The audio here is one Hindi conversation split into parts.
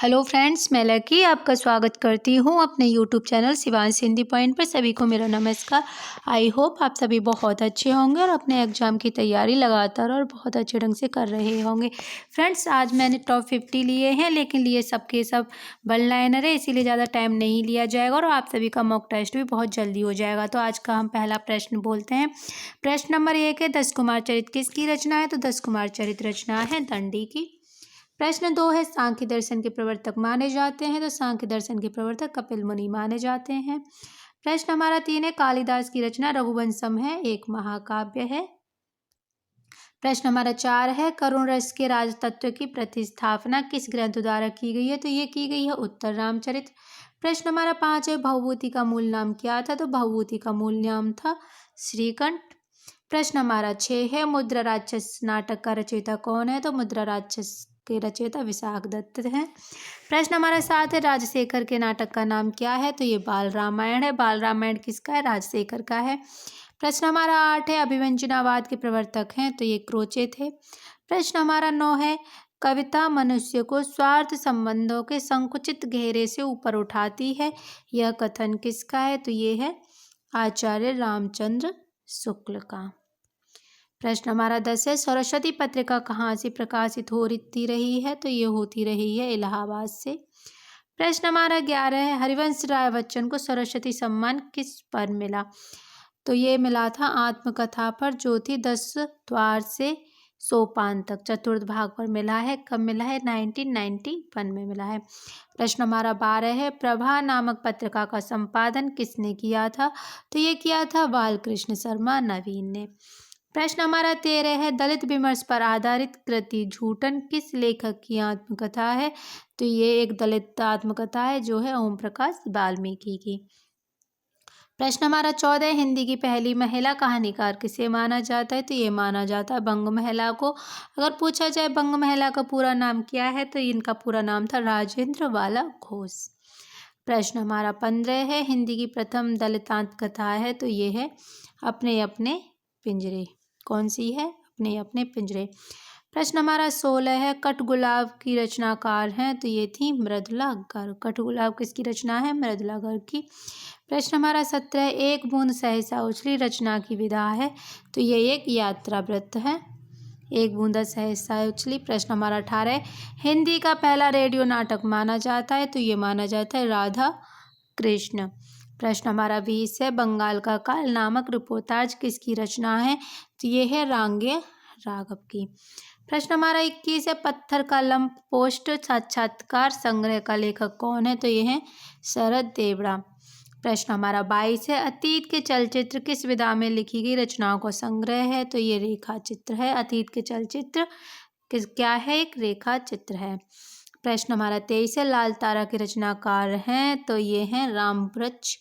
हेलो फ्रेंड्स, मैं लकी आपका स्वागत करती हूँ अपने YouTube channel Shivansh Hindi point पर। सभी को मेरा नमस्कार। आई होप आप सभी बहुत अच्छे होंगे और अपने एग्ज़ाम की तैयारी लगातार और बहुत अच्छे ढंग से कर रहे होंगे। फ्रेंड्स, आज मैंने टॉप 50 लिए हैं, लेकिन लिए सबके सब वन लाइनर है, इसीलिए ज़्यादा टाइम नहीं लिया जाएगा और आप सभी का मॉक टेस्ट भी बहुत जल्दी हो जाएगा। तो आज का हम पहला प्रश्न बोलते हैं। प्रश्न नंबर 1 है, दस कुमार चरित किसकी रचना है? तो दस कुमार चरित रचना है दंडी की। प्रश्न 2 है, सांख्य दर्शन के प्रवर्तक माने जाते हैं? तो सांख्य दर्शन के प्रवर्तक कपिल मुनि माने जाते हैं। प्रश्न हमारा 3 है, कालिदास की रचना रघुवंशम है, एक महाकाव्य है। प्रश्न हमारा 4 है, करुण रस के राजतत्व की प्रतिस्थापना किस ग्रंथ द्वारा की गई है? तो ये की गई है उत्तर रामचरित। प्रश्न हमारा 5 है, भवभूति का मूल नाम क्या था? तो भवभूति का मूल नाम था श्रीकंठ। प्रश्न हमारा 6 है, मुद्रा राक्षस नाटक का रचयिता कौन है? तो मुद्रा राक्षस के रचयिता विशाख दत्त हैं। प्रश्न हमारा 7 है, राजशेखर के नाटक का नाम क्या है? तो ये बाल रामायण है। बाल रामायण किसका है? राजशेखर का है। प्रश्न हमारा 8 है, अभिव्यंजनावाद के प्रवर्तक हैं? तो ये क्रोचे थे। प्रश्न हमारा 9 है, कविता मनुष्य को स्वार्थ संबंधों के संकुचित घेरे से ऊपर उठाती है, यह कथन किसका है? तो ये है आचार्य रामचंद्र शुक्ल का। प्रश्न हमारा 10 है, सरस्वती पत्रिका कहाँ से प्रकाशित होती रही है? तो ये होती रही है इलाहाबाद से। प्रश्न हमारा 11 है, हरिवंश राय बच्चन को सरस्वती सम्मान किस पर मिला? तो ये मिला था आत्मकथा पर, जो थी 10 द्वार से सोपान तक चतुर्थ भाग पर मिला है। कब मिला है? 1991 में मिला है। प्रश्न हमारा 12 है, प्रभा नामक पत्रिका का संपादन किसने किया था? तो ये किया था बालकृष्ण शर्मा नवीन ने। प्रश्न हमारा 13 है, दलित विमर्श पर आधारित कृति झूठन किस लेखक की आत्मकथा है? तो ये एक दलित आत्मकथा है, जो है ओम प्रकाश वाल्मीकि की। प्रश्न हमारा 14, हिंदी की पहली महिला कहानीकार किसे माना जाता है? तो ये माना जाता है बंग महिला को। अगर पूछा जाए बंग महिला का पूरा नाम क्या है, तो इनका पूरा नाम था राजेंद्र वाला घोष। प्रश्न हमारा 15 है, हिंदी की प्रथम दलित आत्मकथा है? तो ये है अपने अपने पिंजरे। कौन सी है? अपने अपने पिंजरे। प्रश्न हमारा 16 है, कठगुलाब की रचनाकार हैं? तो ये थी मृदुला गर्ग। कठगुलाब किसकी रचना है? मृदुला गर्ग की। प्रश्न हमारा 17 है, एक बूंद सहसा उछली रचना की विधा है? तो ये एक यात्रा वृत्त है, एक बूंदा सहसा उछली। प्रश्न हमारा 18 है, हिंदी का पहला रेडियो नाटक माना जाता है? तो ये माना जाता है राधा कृष्ण। प्रश्न हमारा 20 है, बंगाल का काल नामक रिपोर्टाज किसकी रचना है? तो ये है रांगे राघव की। प्रश्न हमारा 21 है, पत्थर का लंप पोस्ट साक्षात्कार संग्रह का लेखक कौन है? तो ये है शरद देवड़ा। प्रश्न हमारा 22 है, अतीत के चलचित्र किस विधा में लिखी गई रचनाओं का संग्रह है? तो ये रेखा चित्र है। अतीत के चलचित्र क्या है? एक रेखा चित्र है। प्रश्न हमारा 23 है, लाल तारा के रचनाकार हैं? तो ये हैं रामवृक्ष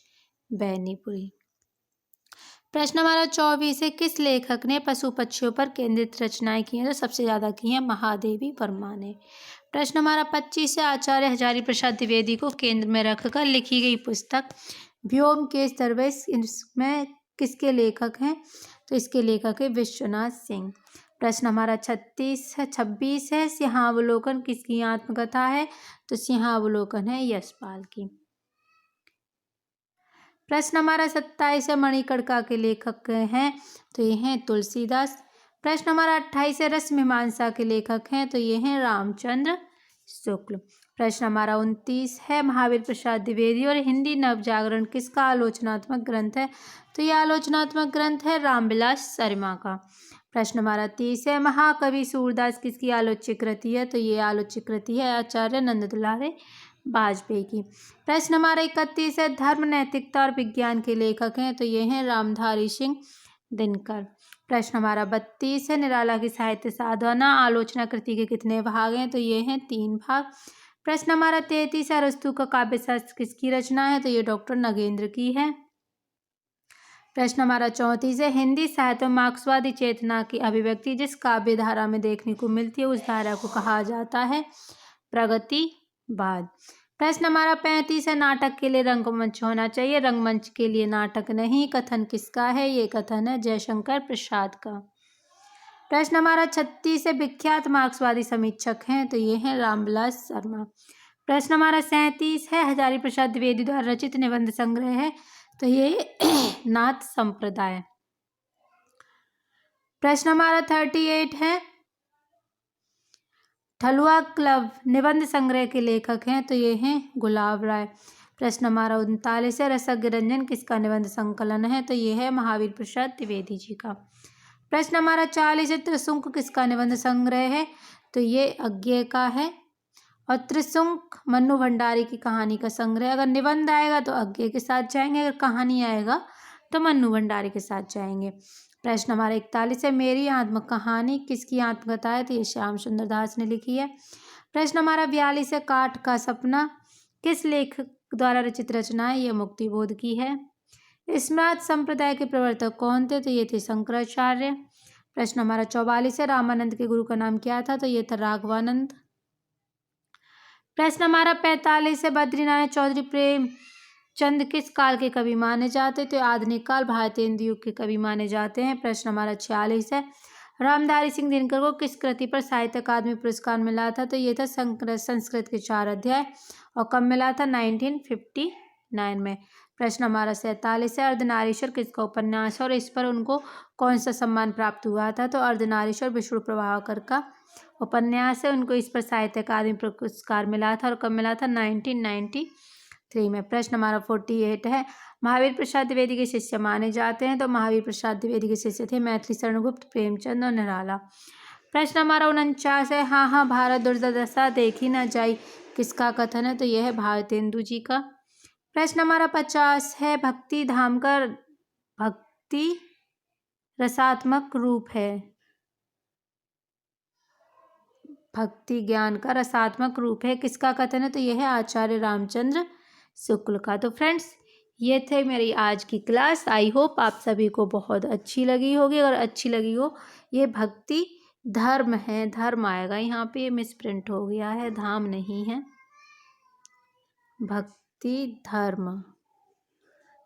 बैनीपुरी। प्रश्न हमारा 24 है, किस लेखक ने पशु पक्षियों पर केंद्रित रचनाएं की हैं? तो सबसे ज़्यादा की हैं महादेवी वर्मा ने। प्रश्न हमारा 25 है, आचार्य हजारी प्रसाद द्विवेदी को केंद्र में रखकर लिखी गई पुस्तक व्योमकेश दरवेश इसमें किसके लेखक हैं? तो इसके लेखक है विश्वनाथ सिंह। प्रश्न हमारा 26 है, सिंहावलोकन किसकी आत्मकथा है? तो सिंहावलोकन है यशपाल की। प्रश्न हमारा 27 है, मणिकर्णिका के लेखक हैं? तो ये हैं तुलसीदास। प्रश्न हमारा 28 है, रस मीमांसा के लेखक हैं? तो ये हैं रामचंद्र शुक्ल। प्रश्न हमारा 29 है, महावीर प्रसाद द्विवेदी और हिंदी नवजागरण किसका आलोचनात्मक ग्रंथ है? तो ये आलोचनात्मक ग्रंथ है रामविलास शर्मा का। प्रश्न हमारा 30 है, महाकवि सूरदास किसकी आलोच्य कृति है? तो ये आलोच्य कृति है आचार्य नंद दुलारे वाजपेयी की। प्रश्न हमारा 31 है, धर्म नैतिकता और विज्ञान के लेखक हैं? तो ये हैं रामधारी सिंह दिनकर। प्रश्न हमारा 32 है, निराला की साहित्य साधना आलोचना कृति के कितने भाग हैं? तो ये हैं 3 भाग। प्रश्न हमारा 33 है, अरस्तु का काव्यशास्त्र किसकी रचना है? तो ये डॉक्टर नगेंद्र की है। प्रश्न हमारा 34 है, हिंदी साहित्य में मार्क्सवादी चेतना की अभिव्यक्ति जिस काव्य धारा में देखने को मिलती है, उस धारा को कहा जाता है प्रगतिवाद। प्रश्न हमारा 35 है, नाटक के लिए रंगमंच होना चाहिए? रंगमंच के लिए नाटक नहीं। कथन किसका है? ये कथन है जयशंकर प्रसाद का। प्रश्न हमारा 36 है, विख्यात मार्क्सवादी समीक्षक हैं? तो ये हैं रामविलास शर्मा। प्रश्न हमारा 37 है, हजारी प्रसाद द्विवेदी द्वारा रचित निबंध संग्रह है, तो ये नाथ संप्रदाय। प्रश्न हमारा 38 है, ठलुआ क्लब निबंध संग्रह के लेखक हैं, तो ये हैं गुलाब राय। प्रश्न हमारा 39 है, रसज्ञ रंजन किसका निबंध संकलन है, तो ये है महावीर प्रसाद द्विवेदी जी का। प्रश्न हमारा 40 है, त्रिशुंक किसका निबंध संग्रह है, तो ये अज्ञेय का है। और त्रिशुंक मन्नू भंडारी की कहानी का संग्रह। अगर निबंध आएगा तो अज्ञेय के साथ जाएंगे, अगर कहानी आएगा तो मन्नू भंडारी के साथ जाएंगे। प्रश्न हमारा 41 है, मेरी आत्मकहानी किसकी आत्मकथा है, तो ये श्याम सुंदर दास ने लिखी है। प्रश्न हमारा 42 है, काठ का सपना किस लेखक द्वारा रचित रचना है, ये मुक्तिबोध की है। स्मृत संप्रदाय के प्रवर्तक कौन थे, तो ये थे शंकराचार्य। प्रश्न हमारा 44 है, रामानंद के गुरु का नाम क्या था, तो ये था राघवानंद। प्रश्न हमारा 45 है, बद्रीनारायण चौधरी प्रेमचंद किस काल के कवि माने जाते, तो आधुनिक काल भारतीय हिंदी युग के कवि माने जाते हैं। प्रश्न हमारा 46 है, रामधारी सिंह दिनकर को किस कृति पर साहित्य अकादमी पुरस्कार मिला था, तो ये था संस्कृत के 4 अध्याय, और कब मिला था, 1959 में। प्रश्न हमारा 47 है, अर्धनारीश्वर किसका उपन्यास है और इस पर उनको कौन सा सम्मान प्राप्त हुआ था, तो अर्धनारीश्वर विष्णु प्रभाकर का उपन्यास है, उनको इस पर साहित्य अकादमी पुरस्कार मिला था, और कब मिला था, 1993 में। प्रश्न हमारा 48 है, महावीर प्रसाद द्विवेदी के शिष्य माने जाते हैं, तो महावीर प्रसाद द्विवेदी के शिष्य थे मैथिली शरण गुप्त, प्रेमचंद और निराला। प्रश्न हमारा 49 है, हाँ हाँ भारत दुर्दशा देखी न जाई किसका कथन है, तो यह है भारतेंदु जी का। प्रश्न हमारा 50 है, भक्ति धाम का भक्ति रसात्मक रूप है, भक्ति ज्ञान का रसात्मक रूप है, किसका कथन है, तो यह है आचार्य रामचंद्र शुक्ल का। तो फ्रेंड्स, ये थे मेरी आज की क्लास। आई होप आप सभी को बहुत अच्छी लगी होगी। अगर अच्छी लगी हो, ये भक्ति धर्म है, धर्म आएगा यहाँ पे, ये मिसप्रिंट हो गया है, धाम नहीं है, भक्ति धर्म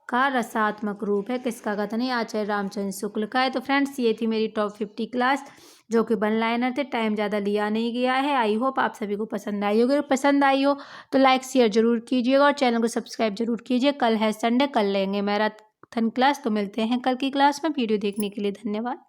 का रसात्मक रूप है, किसका कथन है, आचार्य रामचंद्र शुक्ल का है। तो फ्रेंड्स, ये थी मेरी टॉप 50 क्लास, जो कि 1 लाइनर थे, टाइम ज़्यादा लिया नहीं गया है। आई होप आप सभी को पसंद आई होगी। अगर पसंद आई हो तो लाइक शेयर जरूर कीजिएगा और चैनल को सब्सक्राइब जरूर कीजिए। कल है संडे, कल लेंगे मैराथन क्लास, तो मिलते हैं कल की क्लास में। वीडियो देखने के लिए धन्यवाद।